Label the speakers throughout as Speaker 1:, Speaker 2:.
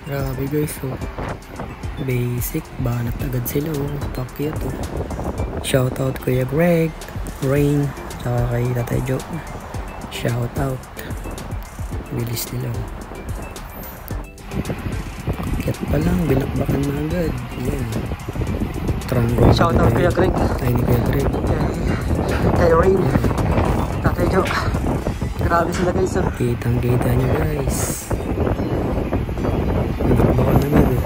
Speaker 1: Grabe guys, oh. Basic, banat agad sila, oh. Takya to. Shoutout Kuya Greg, Rain, tsaka kay Tatay Joe. Shoutout. Bilis nila, oh. Akyat pa lang, binakbakan na agad. Yan.
Speaker 2: Shoutout Kuya Greg.
Speaker 1: Ay, ni Kuya Greg.
Speaker 2: Kay Rain, Tatay Joe. Grabe sila guys, oh.
Speaker 1: Kitang-kita nyo guys. Binakbakan na agad, eh.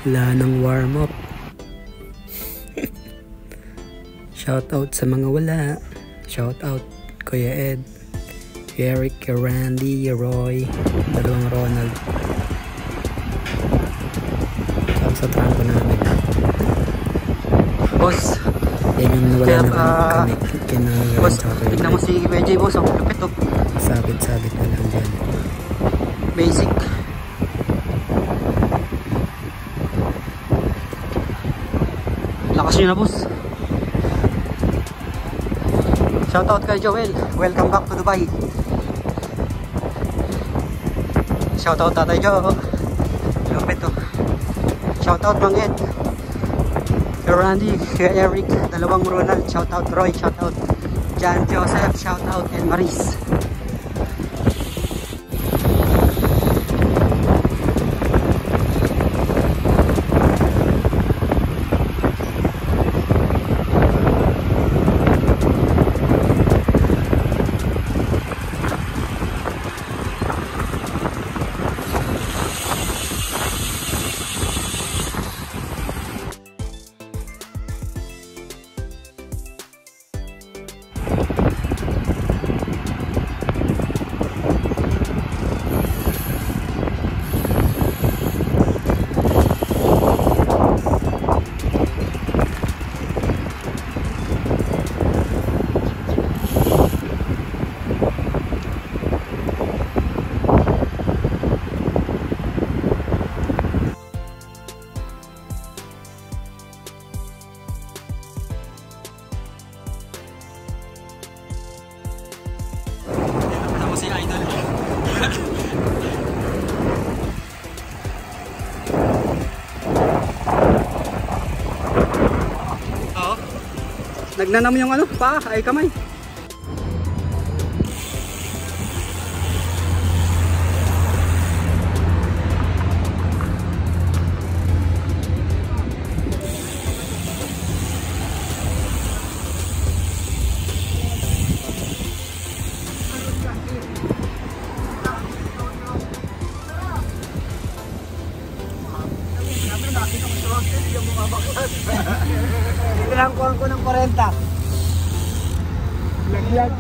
Speaker 1: Wala nang warm up. Shoutout sa mga wala. Shoutout Kuya Ed, Eric, Randy, Roy, dalawang Ronald. Sa trangko namin.
Speaker 2: Boss,
Speaker 1: yan yung nawala na kami.
Speaker 2: Boss, tignan mo si BJ boss, ang lupit oh.
Speaker 1: Sabit-sabit na lang dyan.
Speaker 2: Basic. Lakas nyo na boss. Shoutout kay Joel, welcome back to Dubai. Shoutout Tatay Joe, lupit oh. Shoutout Mang Ed, kay Randy, kay Eric, dalawang Ronald, shoutout Roy, shoutout John Joseph, shoutout and Maris. Si Idol. Oo. Nagnanam yung ano, paa, ay kamay. Pinangkuhan ko ng 40. Laglag.